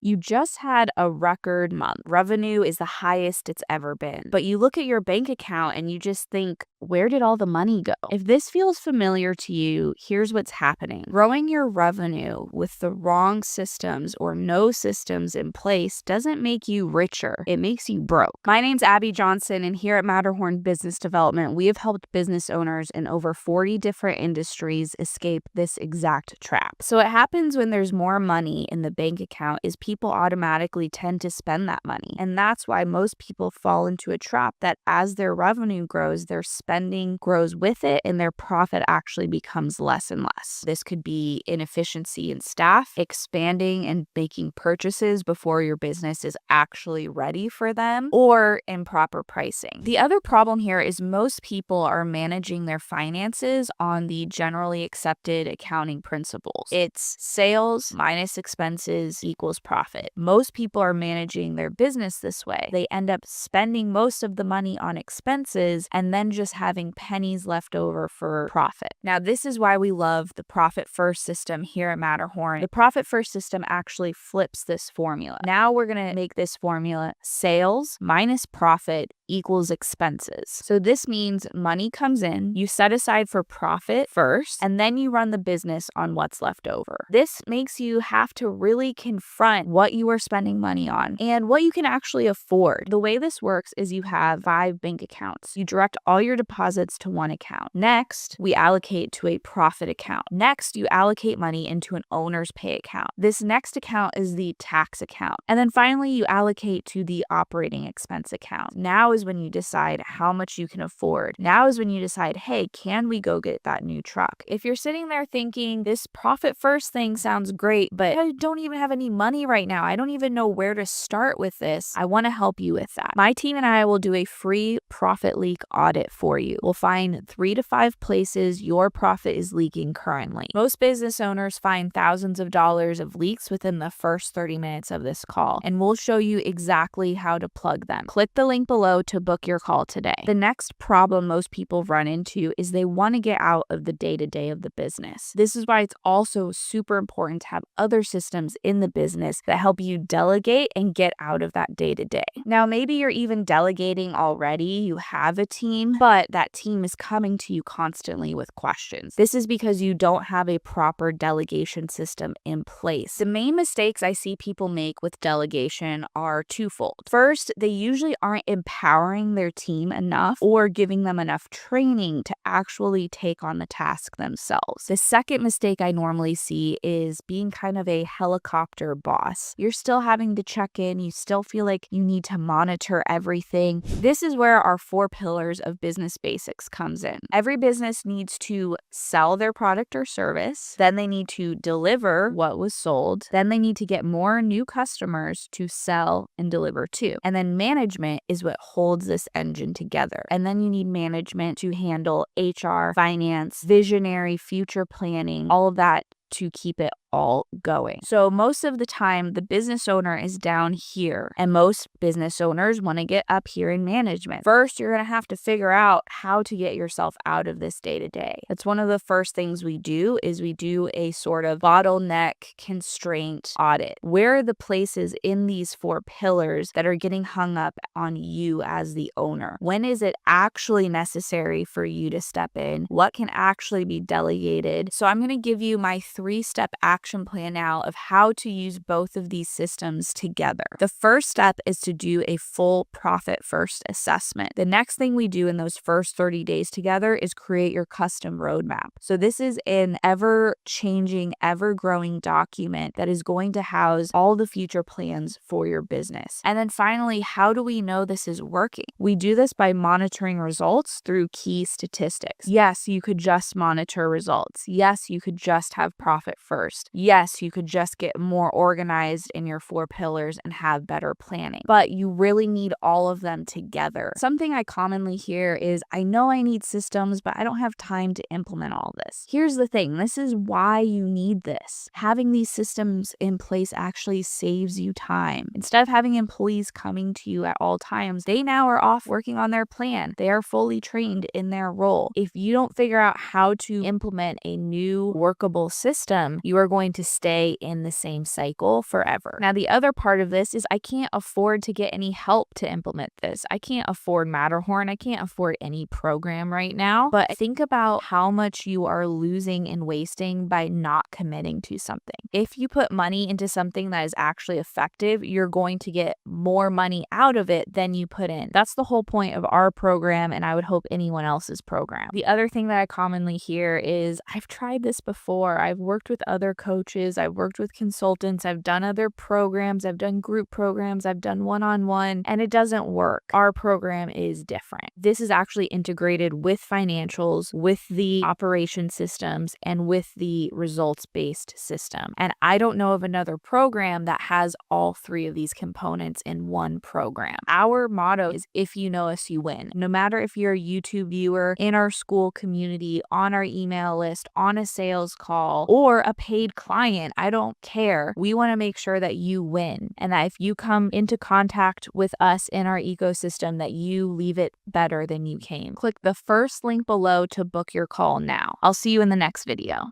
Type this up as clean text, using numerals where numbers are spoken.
You just had a record month. Revenue is the highest it's ever been. But you look at your bank account and you just think, where did all the money go? If this feels familiar to you, here's what's happening. Growing your revenue with the wrong systems or no systems in place doesn't make you richer. It makes you broke. My name's Abby Johnson, and here at Matterhorn Business Development, we have helped business owners in over 40 different industries escape this exact trap. So what happens when there's more money in the bank account is people automatically tend to spend that money. And that's why most people fall into a trap that as their revenue grows, their spending grows with it and their profit actually becomes less and less. This could be inefficiency in staff, expanding and making purchases before your business is actually ready for them, or improper pricing. The other problem here is most people are managing their finances on the generally accepted accounting principles. It's sales minus expenses equals profit. Most people are managing their business this way. They end up spending most of the money on expenses and then just having pennies left over for profit. Now, this is why we love the profit first system here at Matterhorn. The profit first system actually flips this formula. Now we're going to make this formula sales minus profit equals expenses. So this means money comes in, you set aside for profit first, and then you run the business on what's left over. This makes you have to really confront what you are spending money on and what you can actually afford. The way this works is you have 5 bank accounts. You direct all your deposits to one account. Next, we allocate to a profit account. Next, you allocate money into an owner's pay account. This next account is the tax account. And then finally, you allocate to the operating expense account. Now is when you decide how much you can afford. Now is when you decide, hey, can we go get that new truck? If you're sitting there thinking this profit first thing sounds great, but I don't even have any money right now, I don't even know where to start with this, I want to help you with that. My team and I will do a free profit leak audit for you. We'll find 3 to 5 places your profit is leaking currently. Most business owners find thousands of dollars of leaks within the first 30 minutes of this call, and we'll show you exactly how to plug them. Click the link below to book your call today. The next problem most people run into is they want to get out of the day-to-day of the business. This is why it's also super important to have other systems in the business that help you delegate and get out of that day-to-day. Now, maybe you're even delegating already, you have a team, but that team is coming to you constantly with questions. This is because you don't have a proper delegation system in place. The main mistakes I see people make with delegation are twofold. First, they usually aren't empowering their team enough or giving them enough training to actually take on the task themselves. The second mistake I normally see is being kind of a helicopter boss. You're still having to check in, you still feel like you need to monitor everything. This is where our 4 pillars of business basics comes in. Every business needs to sell their product or service, then they need to deliver what was sold, then they need to get more new customers to sell and deliver to. And then management is what holds this engine together. And then you need management to handle HR, finance, visionary, future planning, all of that to keep it all going. So most of the time, the business owner is down here, and most business owners want to get up here in management. First, you're going to have to figure out how to get yourself out of this day to day. That's one of the first things we do is we do a sort of bottleneck constraint audit. Where are the places in these 4 pillars that are getting hung up on you as the owner? When is it actually necessary for you to step in? What can actually be delegated? So I'm going to give you my 3-step action plan now of how to use both of these systems together. The first step is to do a full profit first assessment. The next thing we do in those first 30 days together is create your custom roadmap. So this is an ever-changing, ever-growing document that is going to house all the future plans for your business. And then finally, how do we know this is working? We do this by monitoring results through key statistics. Yes, you could just monitor results. Yes, you could just have profit first. Yes, you could just get more organized in your 4 pillars and have better planning, but you really need all of them together. Something I commonly hear is, I know I need systems, but I don't have time to implement all this. Here's the thing. This is why you need this. Having these systems in place actually saves you time. Instead of having employees coming to you at all times, they now are off working on their plan. They are fully trained in their role. If you don't figure out how to implement a new workable system, system, you are going to stay in the same cycle forever. Now, the other part of this is I can't afford to get any help to implement this. I can't afford Matterhorn. I can't afford any program right now. But think about how much you are losing and wasting by not committing to something. If you put money into something that is actually effective, you're going to get more money out of it than you put in. That's the whole point of our program, and I would hope anyone else's program. The other thing that I commonly hear is, I've tried this before. I've worked with other coaches. I've worked with consultants. I've done other programs. I've done group programs. I've done one-on-one, and it doesn't work. Our program is different. This is actually integrated with financials, with the operation systems, and with the results-based system. And I don't know of another program that has all three of these components in one program. Our motto is, if you know us, you win. No matter if you're a YouTube viewer, in our school community, on our email list, on a sales call, or a paid client, I don't care. We want to make sure that you win, and that if you come into contact with us in our ecosystem, that you leave it better than you came. Click the first link below to book your call now. I'll see you in the next video.